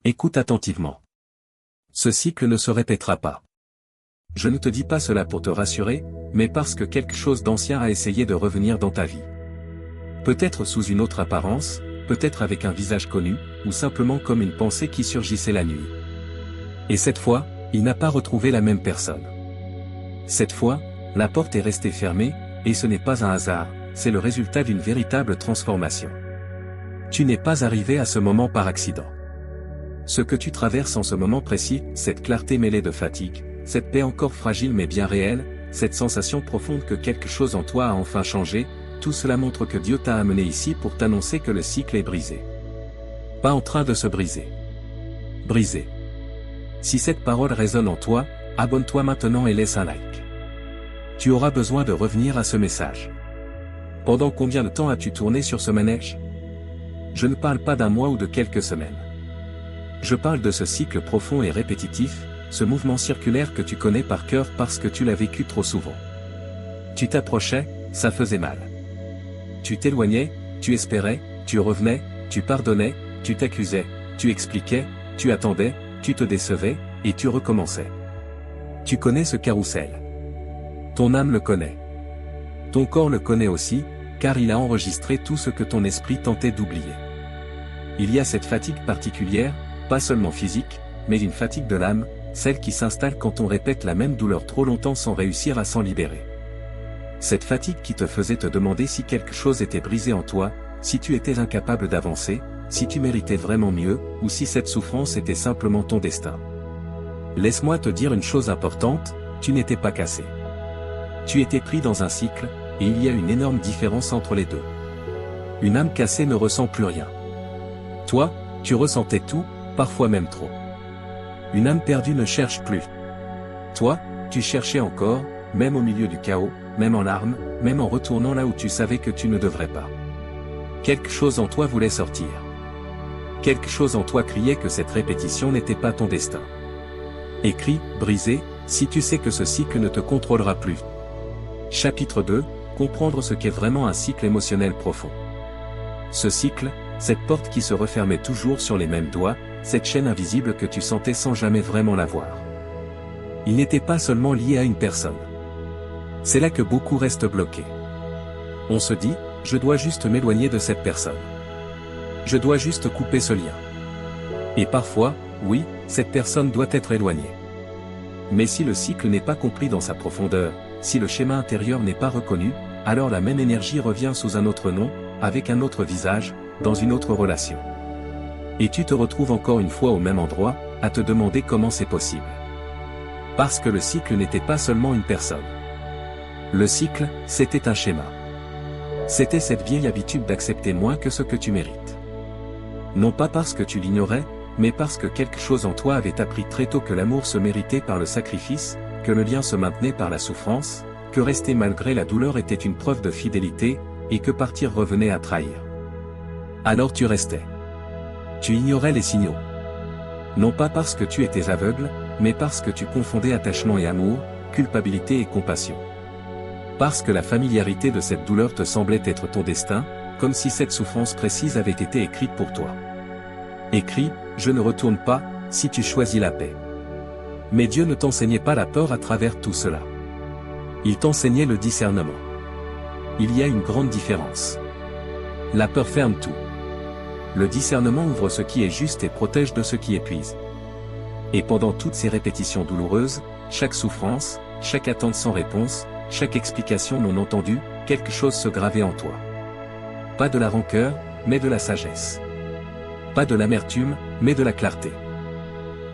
Écoute attentivement. Ce cycle ne se répétera pas. Je ne te dis pas cela pour te rassurer, mais parce que quelque chose d'ancien a essayé de revenir dans ta vie. Peut-être sous une autre apparence, peut-être avec un visage connu, ou simplement comme une pensée qui surgissait la nuit. Et cette fois, il n'a pas retrouvé la même personne. Cette fois, la porte est restée fermée, et ce n'est pas un hasard, c'est le résultat d'une véritable transformation. Tu n'es pas arrivé à ce moment par accident. Ce que tu traverses en ce moment précis, cette clarté mêlée de fatigue, cette paix encore fragile mais bien réelle, cette sensation profonde que quelque chose en toi a enfin changé, tout cela montre que Dieu t'a amené ici pour t'annoncer que le cycle est brisé. Pas en train de se briser. Brisé. Si cette parole résonne en toi, abonne-toi maintenant et laisse un like. Tu auras besoin de revenir à ce message. Pendant combien de temps as-tu tourné sur ce manège? Je ne parle pas d'un mois ou de quelques semaines. Je parle de ce cycle profond et répétitif, ce mouvement circulaire que tu connais par cœur parce que tu l'as vécu trop souvent. Tu t'approchais, ça faisait mal. Tu t'éloignais, tu espérais, tu revenais, tu pardonnais, tu t'accusais, tu expliquais, tu attendais, tu te décevais, et tu recommençais. Tu connais ce carrousel. Ton âme le connaît. Ton corps le connaît aussi, car il a enregistré tout ce que ton esprit tentait d'oublier. Il y a cette fatigue particulière, pas seulement physique, mais une fatigue de l'âme, celle qui s'installe quand on répète la même douleur trop longtemps sans réussir à s'en libérer. Cette fatigue qui te faisait te demander si quelque chose était brisé en toi, si tu étais incapable d'avancer, si tu méritais vraiment mieux, ou si cette souffrance était simplement ton destin. Laisse-moi te dire une chose importante, tu n'étais pas cassé. Tu étais pris dans un cycle, et il y a une énorme différence entre les deux. Une âme cassée ne ressent plus rien. Toi, tu ressentais tout, parfois même trop. Une âme perdue ne cherche plus. Toi, tu cherchais encore, même au milieu du chaos, même en larmes, même en retournant là où tu savais que tu ne devrais pas. Quelque chose en toi voulait sortir. Quelque chose en toi criait que cette répétition n'était pas ton destin. Écrit, brisé, si tu sais que ce cycle ne te contrôlera plus. Chapitre 2, comprendre ce qu'est vraiment un cycle émotionnel profond. Ce cycle, cette porte qui se refermait toujours sur les mêmes doigts, cette chaîne invisible que tu sentais sans jamais vraiment la voir. Il n'était pas seulement lié à une personne. C'est là que beaucoup restent bloqués. On se dit, je dois juste m'éloigner de cette personne. Je dois juste couper ce lien. Et parfois, oui, cette personne doit être éloignée. Mais si le cycle n'est pas compris dans sa profondeur, si le schéma intérieur n'est pas reconnu, alors la même énergie revient sous un autre nom, avec un autre visage, dans une autre relation. Et tu te retrouves encore une fois au même endroit, à te demander comment c'est possible. Parce que le cycle n'était pas seulement une personne. Le cycle, c'était un schéma. C'était cette vieille habitude d'accepter moins que ce que tu mérites. Non pas parce que tu l'ignorais, mais parce que quelque chose en toi avait appris très tôt que l'amour se méritait par le sacrifice, que le lien se maintenait par la souffrance, que rester malgré la douleur était une preuve de fidélité, et que partir revenait à trahir. Alors tu restais. Tu ignorais les signaux. Non pas parce que tu étais aveugle, mais parce que tu confondais attachement et amour, culpabilité et compassion. Parce que la familiarité de cette douleur te semblait être ton destin, comme si cette souffrance précise avait été écrite pour toi. Écrit, je ne retourne pas, si tu choisis la paix. Mais Dieu ne t'enseignait pas la peur à travers tout cela. Il t'enseignait le discernement. Il y a une grande différence. La peur ferme tout. Le discernement ouvre ce qui est juste et protège de ce qui épuise. Et pendant toutes ces répétitions douloureuses, chaque souffrance, chaque attente sans réponse, chaque explication non entendue, quelque chose se gravait en toi. Pas de la rancœur, mais de la sagesse. Pas de l'amertume, mais de la clarté.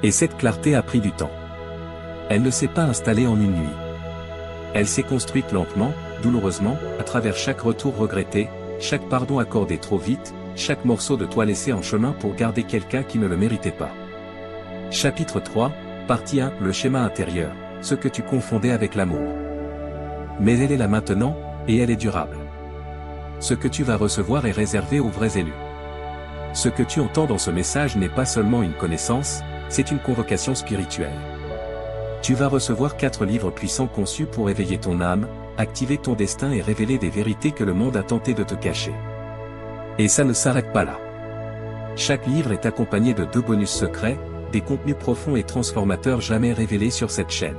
Et cette clarté a pris du temps. Elle ne s'est pas installée en une nuit. Elle s'est construite lentement, douloureusement, à travers chaque retour regretté, chaque pardon accordé trop vite, chaque morceau de toi laissé en chemin pour garder quelqu'un qui ne le méritait pas. Chapitre 3, partie 1, le schéma intérieur, ce que tu confondais avec l'amour. Mais elle est là maintenant, et elle est durable. Ce que tu vas recevoir est réservé aux vrais élus. Ce que tu entends dans ce message n'est pas seulement une connaissance, c'est une convocation spirituelle. Tu vas recevoir 4 livres puissants conçus pour éveiller ton âme, activer ton destin et révéler des vérités que le monde a tenté de te cacher. Et ça ne s'arrête pas là. Chaque livre est accompagné de 2 bonus secrets, des contenus profonds et transformateurs jamais révélés sur cette chaîne.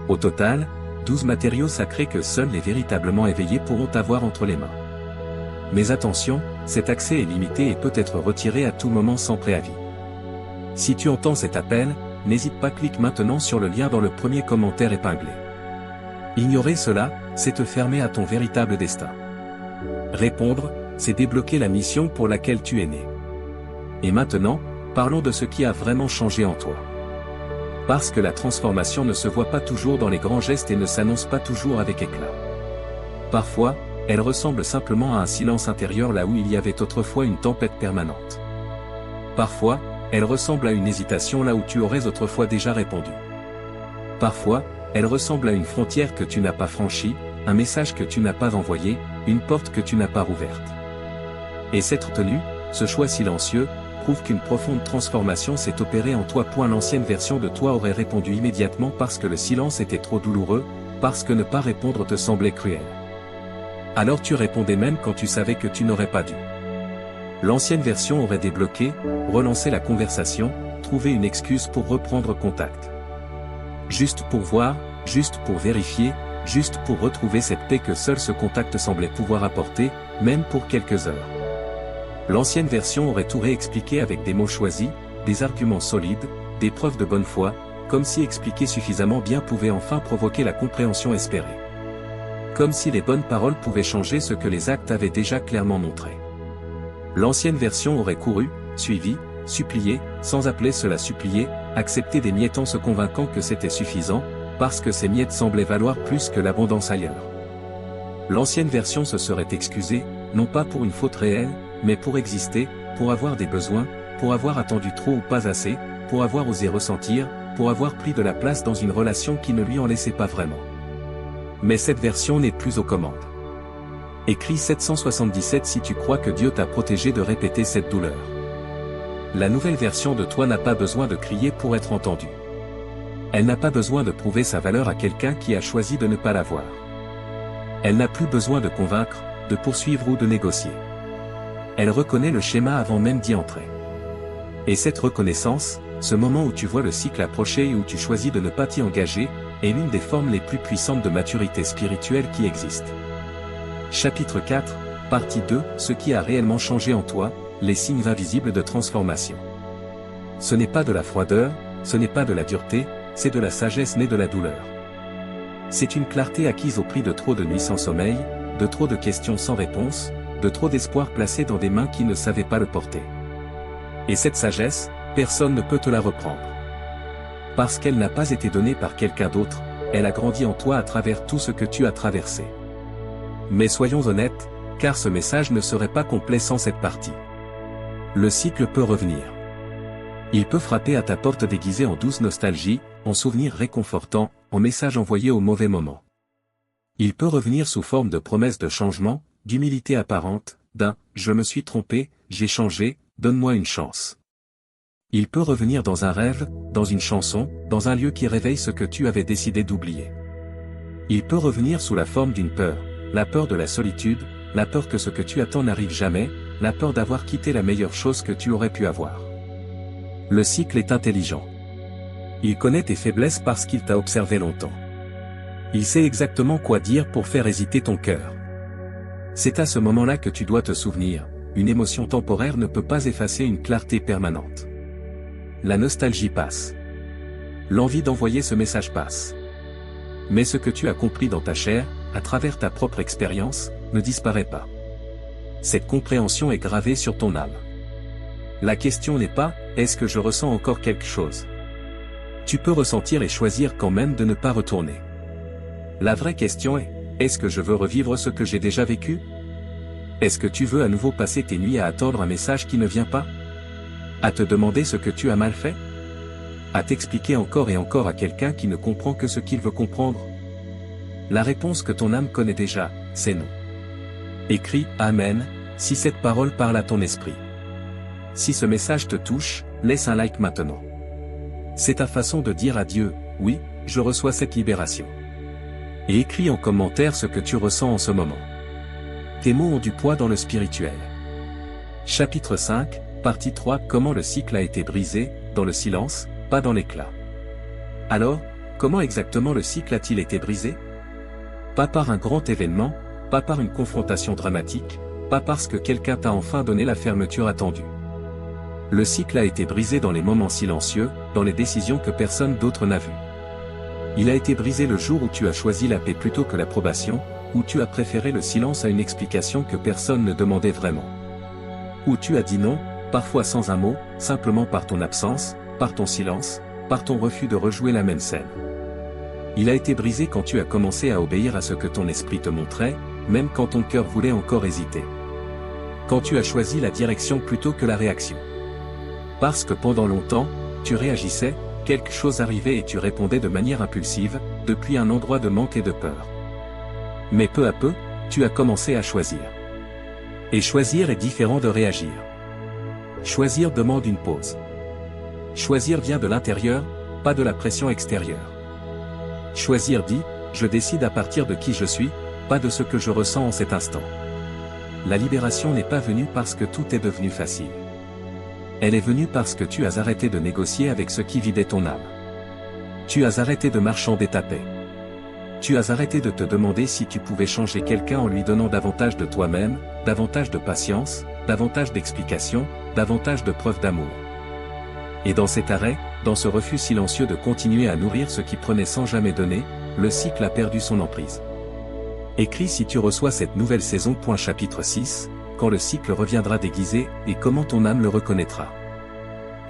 Au total, 12 matériaux sacrés que seuls les véritablement éveillés pourront avoir entre les mains. Mais attention, cet accès est limité et peut être retiré à tout moment sans préavis. Si tu entends cet appel, n'hésite pas, clique maintenant sur le lien dans le premier commentaire épinglé. Ignorer cela, c'est te fermer à ton véritable destin. Répondre, c'est débloquer la mission pour laquelle tu es né. Et maintenant, parlons de ce qui a vraiment changé en toi. Parce que la transformation ne se voit pas toujours dans les grands gestes et ne s'annonce pas toujours avec éclat. Parfois, elle ressemble simplement à un silence intérieur là où il y avait autrefois une tempête permanente. Parfois, elle ressemble à une hésitation là où tu aurais autrefois déjà répondu. Parfois, elle ressemble à une frontière que tu n'as pas franchie, un message que tu n'as pas envoyé, une porte que tu n'as pas rouverte. Et cette retenue, ce choix silencieux, prouve qu'une profonde transformation s'est opérée en toi. L'ancienne version de toi aurait répondu immédiatement parce que le silence était trop douloureux, parce que ne pas répondre te semblait cruel. Alors tu répondais même quand tu savais que tu n'aurais pas dû. L'ancienne version aurait débloqué, relancé la conversation, trouvé une excuse pour reprendre contact. Juste pour voir, juste pour vérifier, juste pour retrouver cette paix que seul ce contact semblait pouvoir apporter, même pour quelques heures. L'ancienne version aurait tout réexpliqué avec des mots choisis, des arguments solides, des preuves de bonne foi, comme si expliquer suffisamment bien pouvait enfin provoquer la compréhension espérée. Comme si les bonnes paroles pouvaient changer ce que les actes avaient déjà clairement montré. L'ancienne version aurait couru, suivi, supplié, sans appeler cela supplier, accepté des miettes en se convainquant que c'était suffisant, parce que ces miettes semblaient valoir plus que l'abondance ailleurs. L'ancienne version se serait excusée, non pas pour une faute réelle, mais pour exister, pour avoir des besoins, pour avoir attendu trop ou pas assez, pour avoir osé ressentir, pour avoir pris de la place dans une relation qui ne lui en laissait pas vraiment. Mais cette version n'est plus aux commandes. Écrit 777 si tu crois que Dieu t'a protégé de répéter cette douleur. La nouvelle version de toi n'a pas besoin de crier pour être entendue. Elle n'a pas besoin de prouver sa valeur à quelqu'un qui a choisi de ne pas la voir. Elle n'a plus besoin de convaincre, de poursuivre ou de négocier. Elle reconnaît le schéma avant même d'y entrer. Et cette reconnaissance, ce moment où tu vois le cycle approcher et où tu choisis de ne pas t'y engager, est l'une des formes les plus puissantes de maturité spirituelle qui existent. Chapitre 4, partie 2, ce qui a réellement changé en toi, les signes invisibles de transformation. Ce n'est pas de la froideur, ce n'est pas de la dureté, c'est de la sagesse née de la douleur. C'est une clarté acquise au prix de trop de nuits sans sommeil, de trop de questions sans réponse, de trop d'espoir placé dans des mains qui ne savaient pas le porter. Et cette sagesse, personne ne peut te la reprendre. Parce qu'elle n'a pas été donnée par quelqu'un d'autre, elle a grandi en toi à travers tout ce que tu as traversé. Mais soyons honnêtes, car ce message ne serait pas complet sans cette partie. Le cycle peut revenir. Il peut frapper à ta porte déguisé en douce nostalgie, en souvenirs réconfortants, en messages envoyés au mauvais moment. Il peut revenir sous forme de promesses de changement, d'humilité apparente, d'un « je me suis trompé, j'ai changé, donne-moi une chance ». Il peut revenir dans un rêve, dans une chanson, dans un lieu qui réveille ce que tu avais décidé d'oublier. Il peut revenir sous la forme d'une peur, la peur de la solitude, la peur que ce que tu attends n'arrive jamais, la peur d'avoir quitté la meilleure chose que tu aurais pu avoir. Le cycle est intelligent. Il connaît tes faiblesses parce qu'il t'a observé longtemps. Il sait exactement quoi dire pour faire hésiter ton cœur. C'est à ce moment-là que tu dois te souvenir, une émotion temporaire ne peut pas effacer une clarté permanente. La nostalgie passe. L'envie d'envoyer ce message passe. Mais ce que tu as compris dans ta chair, à travers ta propre expérience, ne disparaît pas. Cette compréhension est gravée sur ton âme. La question n'est pas, est-ce que je ressens encore quelque chose? Tu peux ressentir et choisir quand même de ne pas retourner. La vraie question est, est-ce que je veux revivre ce que j'ai déjà vécu? Est-ce que tu veux à nouveau passer tes nuits à attendre un message qui ne vient pas? À te demander ce que tu as mal fait? À t'expliquer encore et encore à quelqu'un qui ne comprend que ce qu'il veut comprendre? La réponse que ton âme connaît déjà, c'est non. Écris « Amen » si cette parole parle à ton esprit. Si ce message te touche, laisse un like maintenant. C'est ta façon de dire à Dieu « Oui, je reçois cette libération ». Et écris en commentaire ce que tu ressens en ce moment. Tes mots ont du poids dans le spirituel. Chapitre 5, Partie 3. Comment le cycle a été brisé, dans le silence, pas dans l'éclat. Alors, comment exactement le cycle a-t-il été brisé? Pas par un grand événement, pas par une confrontation dramatique, pas parce que quelqu'un t'a enfin donné la fermeture attendue. Le cycle a été brisé dans les moments silencieux, dans les décisions que personne d'autre n'a vues. Il a été brisé le jour où tu as choisi la paix plutôt que l'approbation, où tu as préféré le silence à une explication que personne ne demandait vraiment. Où tu as dit non, parfois sans un mot, simplement par ton absence, par ton silence, par ton refus de rejouer la même scène. Il a été brisé quand tu as commencé à obéir à ce que ton esprit te montrait, même quand ton cœur voulait encore hésiter. Quand tu as choisi la direction plutôt que la réaction. Parce que pendant longtemps, tu réagissais, quelque chose arrivait et tu répondais de manière impulsive, depuis un endroit de manque et de peur. Mais peu à peu, tu as commencé à choisir. Et choisir est différent de réagir. Choisir demande une pause. Choisir vient de l'intérieur, pas de la pression extérieure. Choisir dit, je décide à partir de qui je suis, pas de ce que je ressens en cet instant. La libération n'est pas venue parce que tout est devenu facile. Elle est venue parce que tu as arrêté de négocier avec ce qui vidait ton âme. Tu as arrêté de marchander ta paix. Tu as arrêté de te demander si tu pouvais changer quelqu'un en lui donnant davantage de toi-même, davantage de patience, davantage d'explications, davantage de preuves d'amour. Et dans cet arrêt, dans ce refus silencieux de continuer à nourrir ce qui prenait sans jamais donner, le cycle a perdu son emprise. Écris si tu reçois cette nouvelle saison. Chapitre 6, quand le cycle reviendra déguisé, et comment ton âme le reconnaîtra.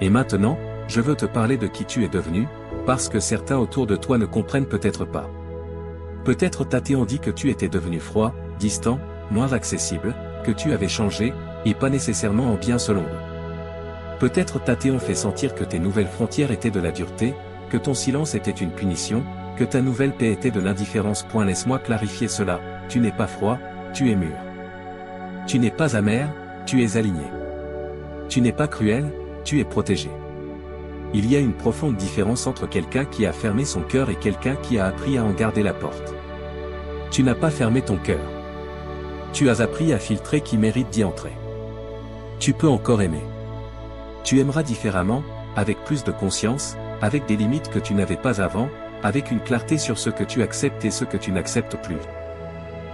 Et maintenant, je veux te parler de qui tu es devenu, parce que certains autour de toi ne comprennent peut-être pas. Peut-être t'ont dit que tu étais devenu froid, distant, moins accessible, que tu avais changé, et pas nécessairement en bien selon eux. Peut-être t'ont fait sentir que tes nouvelles frontières étaient de la dureté, que ton silence était une punition, que ta nouvelle paix était de l'indifférence. Laisse-moi clarifier cela, tu n'es pas froid, tu es mûr. Tu n'es pas amer, tu es aligné. Tu n'es pas cruel, tu es protégé. Il y a une profonde différence entre quelqu'un qui a fermé son cœur et quelqu'un qui a appris à en garder la porte. Tu n'as pas fermé ton cœur. Tu as appris à filtrer qui mérite d'y entrer. Tu peux encore aimer. Tu aimeras différemment, avec plus de conscience, avec des limites que tu n'avais pas avant, avec une clarté sur ce que tu acceptes et ce que tu n'acceptes plus.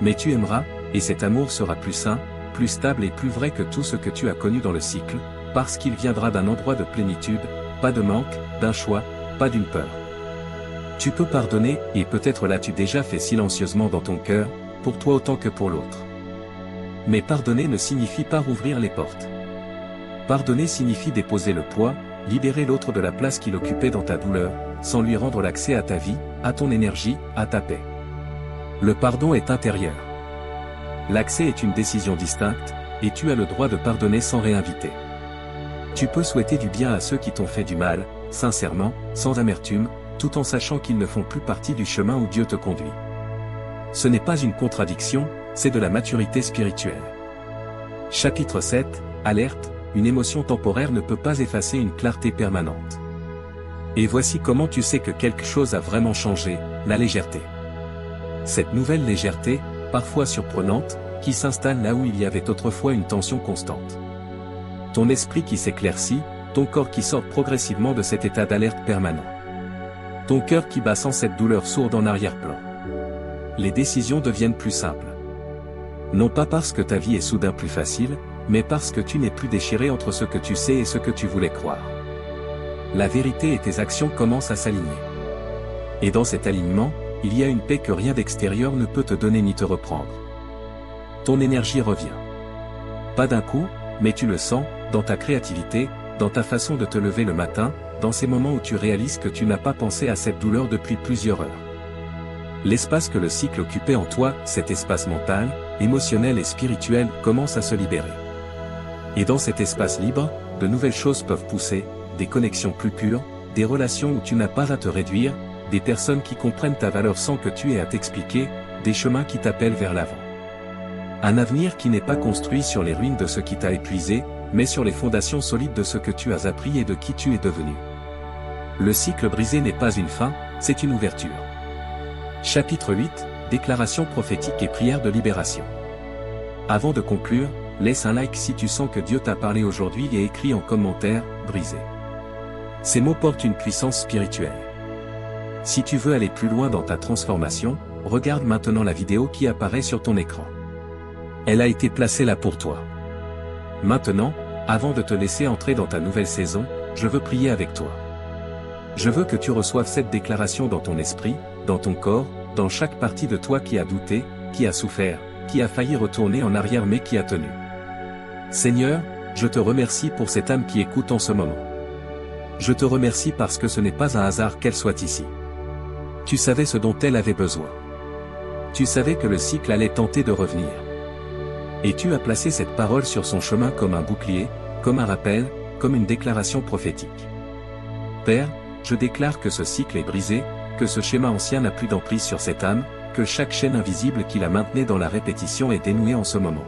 Mais tu aimeras, et cet amour sera plus sain, plus stable et plus vrai que tout ce que tu as connu dans le cycle, parce qu'il viendra d'un endroit de plénitude, pas de manque, d'un choix, pas d'une peur. Tu peux pardonner, et peut-être l'as-tu déjà fait silencieusement dans ton cœur, pour toi autant que pour l'autre. Mais pardonner ne signifie pas rouvrir les portes. Pardonner signifie déposer le poids, libérer l'autre de la place qu'il occupait dans ta douleur, sans lui rendre l'accès à ta vie, à ton énergie, à ta paix. Le pardon est intérieur. L'accès est une décision distincte, et tu as le droit de pardonner sans réinviter. Tu peux souhaiter du bien à ceux qui t'ont fait du mal, sincèrement, sans amertume, tout en sachant qu'ils ne font plus partie du chemin où Dieu te conduit. Ce n'est pas une contradiction, c'est de la maturité spirituelle. Chapitre 7, Alerte, une émotion temporaire ne peut pas effacer une clarté permanente. Et voici comment tu sais que quelque chose a vraiment changé, la légèreté. Cette nouvelle légèreté, parfois surprenante, qui s'installe là où il y avait autrefois une tension constante. Ton esprit qui s'éclaircit, ton corps qui sort progressivement de cet état d'alerte permanent. Ton cœur qui bat sans cette douleur sourde en arrière-plan. Les décisions deviennent plus simples. Non pas parce que ta vie est soudain plus facile, mais parce que tu n'es plus déchiré entre ce que tu sais et ce que tu voulais croire. La vérité et tes actions commencent à s'aligner. Et dans cet alignement, il y a une paix que rien d'extérieur ne peut te donner ni te reprendre. Ton énergie revient. Pas d'un coup, mais tu le sens, dans ta créativité, dans ta façon de te lever le matin, dans ces moments où tu réalises que tu n'as pas pensé à cette douleur depuis plusieurs heures. L'espace que le cycle occupait en toi, cet espace mental, émotionnel et spirituel, commence à se libérer. Et dans cet espace libre, de nouvelles choses peuvent pousser, des connexions plus pures, des relations où tu n'as pas à te réduire, des personnes qui comprennent ta valeur sans que tu aies à t'expliquer, des chemins qui t'appellent vers l'avant. Un avenir qui n'est pas construit sur les ruines de ce qui t'a épuisé, mais sur les fondations solides de ce que tu as appris et de qui tu es devenu. Le cycle brisé n'est pas une fin, c'est une ouverture. Chapitre 8, Déclaration prophétique et prière de libération. Avant de conclure, laisse un like si tu sens que Dieu t'a parlé aujourd'hui et écris en commentaire, brisé. Ces mots portent une puissance spirituelle. Si tu veux aller plus loin dans ta transformation, regarde maintenant la vidéo qui apparaît sur ton écran. Elle a été placée là pour toi. Maintenant, avant de te laisser entrer dans ta nouvelle saison, je veux prier avec toi. Je veux que tu reçoives cette déclaration dans ton esprit, dans ton corps, dans chaque partie de toi qui a douté, qui a souffert, qui a failli retourner en arrière mais qui a tenu. Seigneur, je te remercie pour cette âme qui écoute en ce moment. Je te remercie parce que ce n'est pas un hasard qu'elle soit ici. Tu savais ce dont elle avait besoin. Tu savais que le cycle allait tenter de revenir. Et tu as placé cette parole sur son chemin comme un bouclier, comme un rappel, comme une déclaration prophétique. Père, je déclare que ce cycle est brisé, que ce schéma ancien n'a plus d'emprise sur cette âme, que chaque chaîne invisible qui la maintenait dans la répétition est dénouée en ce moment.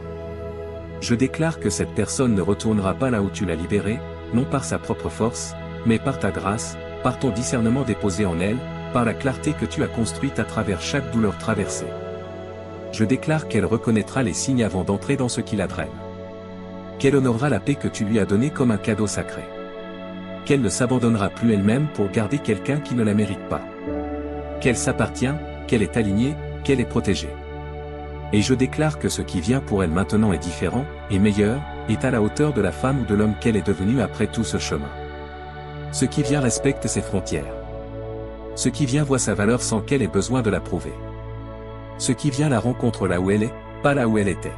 Je déclare que cette personne ne retournera pas là où tu l'as libérée, non par sa propre force, mais par ta grâce, par ton discernement déposé en elle, par la clarté que tu as construite à travers chaque douleur traversée. Je déclare qu'elle reconnaîtra les signes avant d'entrer dans ce qui la draine. Qu'elle honorera la paix que tu lui as donnée comme un cadeau sacré. Qu'elle ne s'abandonnera plus elle-même pour garder quelqu'un qui ne la mérite pas. Qu'elle s'appartient, qu'elle est alignée, qu'elle est protégée. Et je déclare que ce qui vient pour elle maintenant est différent, est meilleur, est à la hauteur de la femme ou de l'homme qu'elle est devenue après tout ce chemin. Ce qui vient respecte ses frontières. Ce qui vient voit sa valeur sans qu'elle ait besoin de la prouver. Ce qui vient la rencontre là où elle est, pas là où elle était.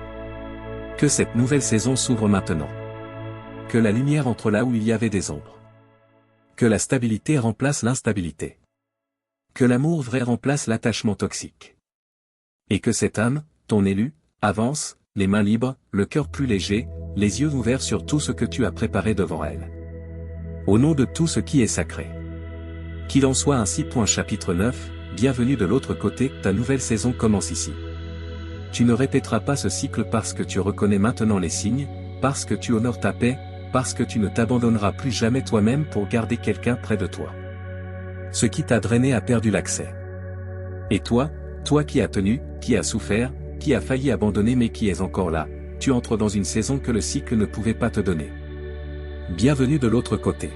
Que cette nouvelle saison s'ouvre maintenant. Que la lumière entre là où il y avait des ombres. Que la stabilité remplace l'instabilité. Que l'amour vrai remplace l'attachement toxique. Et que cette âme, ton élu, avance, les mains libres, le cœur plus léger, les yeux ouverts sur tout ce que tu as préparé devant elle. Au nom de tout ce qui est sacré. Qu'il en soit ainsi. Chapitre 9, bienvenue de l'autre côté, ta nouvelle saison commence ici. Tu ne répéteras pas ce cycle parce que tu reconnais maintenant les signes, parce que tu honores ta paix, parce que tu ne t'abandonneras plus jamais toi-même pour garder quelqu'un près de toi. Ce qui t'a drainé a perdu l'accès. Et toi qui as tenu, qui as souffert, qui as failli abandonner mais qui es encore là, tu entres dans une saison que le cycle ne pouvait pas te donner. Bienvenue de l'autre côté.